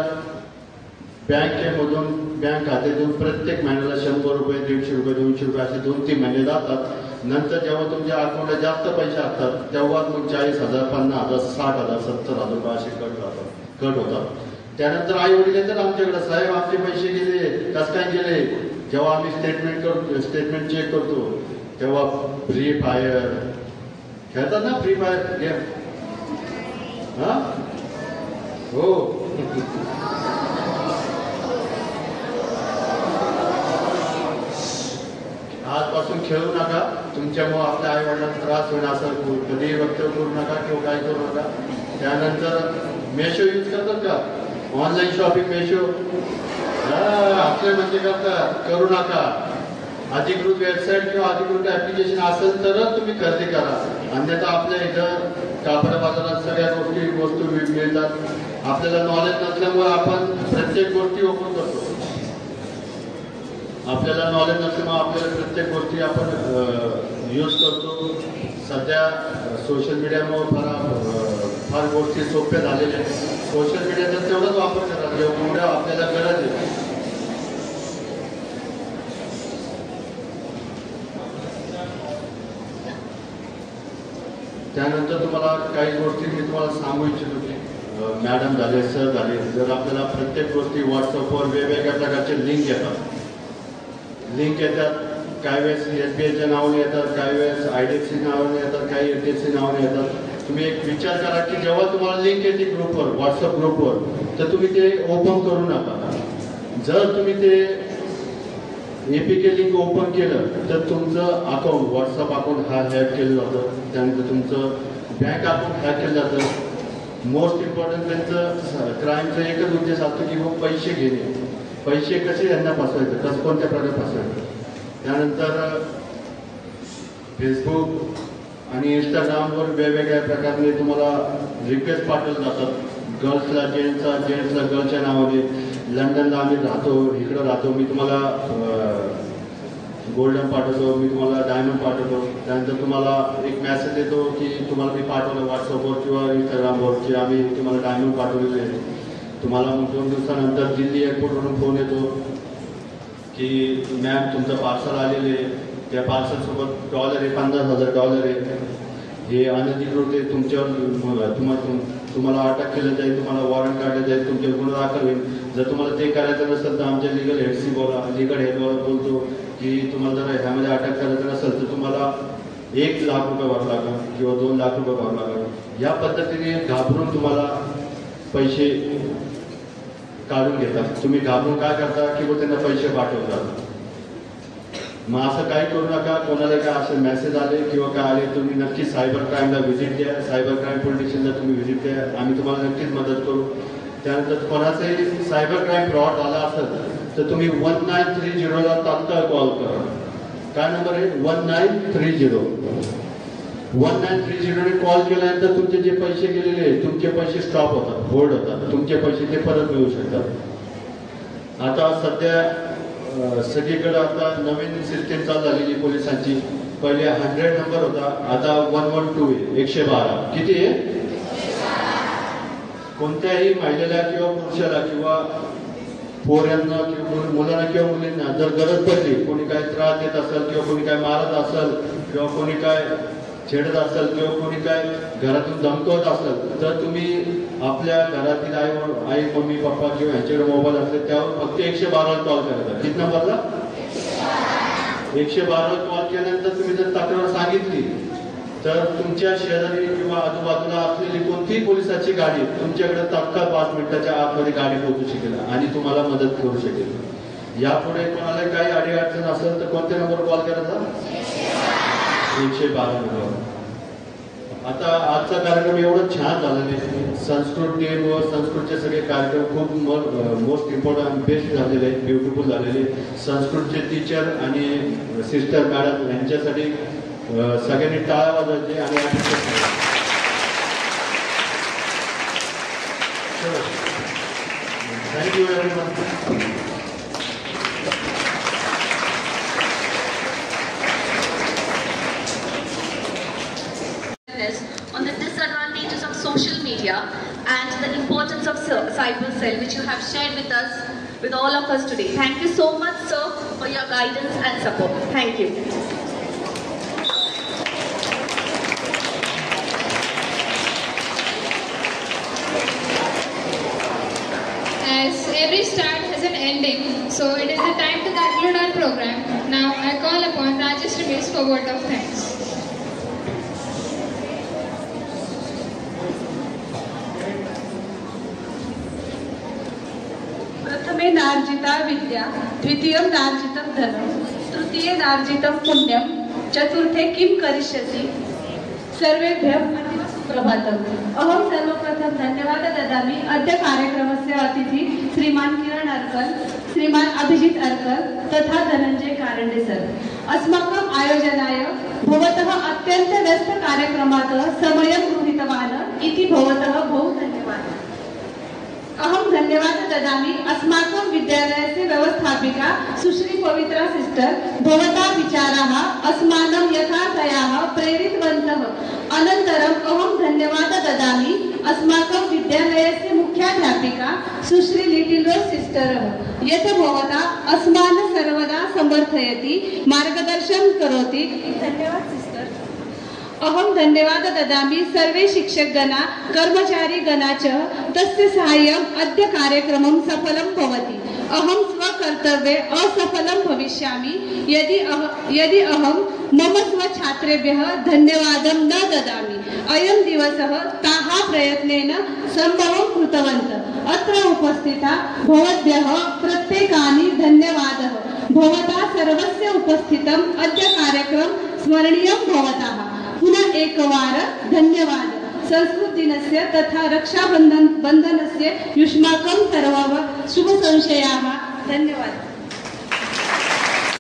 बँकेमधून बँक खात्यातून प्रत्येक महिन्याला 100 रुपये, 150 रुपये, 200 रुपये असे 2-3 महिने जातात. नंतर जेव्हा तुमच्या अकाउंटला जास्त पैसे असतात तेव्हा मग 40,000, 50,000, 60,000, 70,000 रुपये असे कट होतात. त्यानंतर आई वडील येतात आमच्याकडे, साहेब आमचे पैसे गेले, कसं काय गेले? जेव्हा आम्ही स्टेटमेंट चेक करतो तेव्हा फ्री फायर खेळतात ना, फ्री फायर गेम. हा हो आजपासून खेळू नका. तुमच्यामुळे आपल्या आई वडिलांना त्रास होईल असं कधीही वक्तव्य करू नका किंवा काय करू नका. त्यानंतर मेशो यूज करतात का? ऑनलाईन शॉपिंग मेशो आपले म्हणजे करतात, करू नका. अधिकृत वेबसाईट किंवा अधिकृत ऍप्लिकेशन असेल तरच तुम्ही खरेदी करा, अन्यथा आपल्या इथं कापड बाजारात सगळ्या वस्तू मिळतात. आपल्याला नॉलेज नसल्यामुळे आपण प्रत्येक गोष्टी ओपन करतो. आपल्याला नॉलेज नसल्यामुळे आपल्याला प्रत्येक गोष्टी आपण यूज करतो. सध्या सोशल मीडियामुळे फार गोष्टी सोप्या झालेल्या आहेत. सोशल मीडियाचा तेवढाच वापर करा जेवढा आपल्याला गरज आहे. त्यानंतर तुम्हाला काही गोष्टी मी तुम्हाला सांगू इच्छितो की मॅडम झाले, सर झाले, जर आपल्याला प्रत्येक गोष्टी व्हॉट्सअपवर वेगवेगळ्या प्रकारचे लिंक येतात, काही वेळेस SBIच्या नावाने येतात, काही वेळेस IDFC नावाने येतात, काही HDFC नावाने येतात. तुम्ही एक विचार करा की जेव्हा तुम्हाला लिंक येते ग्रुपवर, व्हॉट्सअप ग्रुपवर, तर तुम्ही ते ओपन करू नका. जर तुम्ही ते APK लिंक ओपन केलं तर तुमचं अकाउंट व्हॉट्सअप अकाउंट हॅक केलं जातं, त्यानंतर तुमचं बँक अकाउंट हॅक केलं जातं. मोस्ट इम्पॉर्टंट त्यांचं क्राईमचा एकच उद्देश असतो की मग पैसे घेणे, पैसे कसे यांना फसवायचं, कसं कोणत्या प्रकारे फसवायचं. त्यानंतर फेसबुक आणि इंस्टाग्रामवर वेगवेगळ्या प्रकारे तुम्हाला रिक्वेस्ट पाठवले जातात. गर्ल्सला जेंट्सला गर्लच्या नावाने, लंडनला आम्ही राहतो, इकडं राहतो, मी तुम्हाला गोल्डन पाठवतो, मी तुम्हाला डायमंड पाठवतो. त्यानंतर तुम्हाला एक मेसेज येतो की तुम्हाला मी पाठवलं व्हॉट्सअपवर किंवा इंस्टाग्रामवर की आम्ही तुम्हाला डायमंड पाठवलेले आहे. तुम्हाला मग 2 दिवसानंतर दिल्ली एअरपोर्टवरून फोन येतो की मॅम तुमचं पार्सल आलेले, त्या पार्सलसोबत $1 आहे, $50,000 आहे, हे अनधिकृत आहे, तुमच्यावर तुम्हाला अटक केलं जाईल, तुम्हाला वॉरंट काढलं जाईल, तुमचे गुन्हा दाखल होईल. जर तुम्हाला ते करायचं नसेल तर आमच्या लिगल हेडशी बोला. लिगल हेडवर बोलतो की तुम्हाला जर ह्यामध्ये अटक करायचं नसेल तर तुम्हाला $1 लाख भरावं लागेल किंवा $2 लाख भरावं लागेल. या पद्धतीने घाबरून तुम्हाला पैसे काढून घेतात. तुम्ही घाबरून काय करता किंवा त्यांना पैसे पाठवतात. मग असं काही करू नका. कोणाला काय असे मेसेज आले किंवा काय आले, तुम्ही नक्की सायबर क्राईमला व्हिजिट द्या, सायबर क्राईम पोलीस स्टेशनला तुम्ही व्हिजिट द्या, आम्ही तुम्हाला नक्कीच मदत करू. त्यानंतर कोणाचाही सायबर क्राईम फ्रॉड झाला असेल तर तुम्ही 1930ला तात्काळ कॉल करा. काय नंबर आहे? 1930. 1930ने कॉल केल्यानंतर तुमचे जे पैसे गेलेले तुमचे पैसे स्टॉप होतात, होल्ड होतात, तुमचे पैसे ते परत मिळू शकतात. आता सध्या सगळीकडे आता नवीन सिस्टीम चालू झालेली पोलिसांची. पहिले 100 नंबर होता, आता 112 आहे, 112. किती आहे? कोणत्याही महिलेला किंवा पुरुषाला किंवा पोरांना किंवा मुलांना किंवा मुलींना जर गरज पडली, कोणी काय त्रास देत असेल किंवा कोणी काय मारत असेल किंवा कोणी काय छेडत असेल किंवा कोणी काय घरातून धमकवत असेल तर तुम्ही आपल्या घरातील आई मम्मी पप्पा किंवा ह्यांच्याकडे मोबाईल असेल त्यावर फक्त 112ला कॉल करायचा. किती नंबरला? 112ला कॉल केल्यानंतर तुम्ही जर तक्रार सांगितली तर तुमच्या शेजारी किंवा आजूबाजूला असलेली कोणतीही पोलिसाची गाडी तुमच्याकडे तात्काळ 5 मिनिटाच्या आतमध्ये गाडी पोहोचू शकेल आणि तुम्हाला मदत करू शकेल. यापुढे कोणाला काही अडीअडचण असेल तर कोणत्या नंबरवर कॉल करायचा? 112 नंबर. आता आजचा कार्यक्रम एवढं छान झालेला आहे. संस्कृत डे व संस्कृतचे सगळे कार्यक्रम खूप मोस्ट इम्पॉर्टंट बेस्ट झालेले आहेत, ब्युटिफुल झालेले. संस्कृतचे टीचर आणि सिस्टर मॅडम यांच्यासाठी सगळ्यांनी टाळ्या वाजवायचे आणि thank you very much. On the disadvantages of social media and the importance of cyber cell, which you have shared with us, with all of us today. Thank you so much, sir, for your guidance and support. Thank you. As every start has an ending, so it is the time to conclude our program. Now I call upon Rajesh Ramesh for word of thanks. प्रथमे नार्जिता विद्या, द्वितीयं नार्जितं धनं, तृतीये नार्जितं पुण्यं, चतुर्थे किं करिष्यसि. सर्वेभ्यः सुप्रभातम्. अहं सर्वप्रथम धन्यवाद ददामि अद्य कार्यक्रमस्य अतिथि श्रीमान किरण अर्कल, श्रीमान अभिजित अर्कल तथा धनंजय कारंडे सर. अस्माकम् आयोजनाय भवतः अत्यन्त व्यस्त कार्यक्रमात् समयं गृहीतवान् इति भवतः बहु धन्यवादः. अहं धन्यवाद ददामि अस्माकं विद्यालयस्य व्यवस्थापिका सुश्री पवित्रा सिस्टर. भवता विचाराः अस्मानं यथार्थयाः प्रेरितवन्तः. अनन्तरम् अहं धन्यवाद ददामि अस्माकं विद्यालयस्य मुख्याध्यापिका सुश्री लिटिल रोज सिस्टर, यत् भवता अस्मान् सर्वदा समर्थयति, मार्गदर्शनं करोति. धन्यवाद सिस्टर. अहं धन्यवाद ददामि सर्वे शिक्षकगणा कर्मचारीगणा च. तस्य साहाय्यम् अद्य कार्यक्रमं सफलं भवति. अहं स्वकर्तव्ये असफलं भविष्यामि यदि अहं मम स्वछात्रेभ्यः धन्यवादं न ददामि. अयं दिवसः ताः प्रयत्नेन सम्भवं कृतवन्तः. अत्र उपस्थिता भवद्भ्यः प्रत्येकानि धन्यवादः. भवता सर्वस्य उपस्थितम् अद्य कार्यक्रम स्मरणीयं भवतः। पुनः एकवार धन्यवाद। संस्कृत दिनस्य तथा रक्षाबंधनस्य युष्माकं सर्वव शुभ संशयाः। धन्यवाद।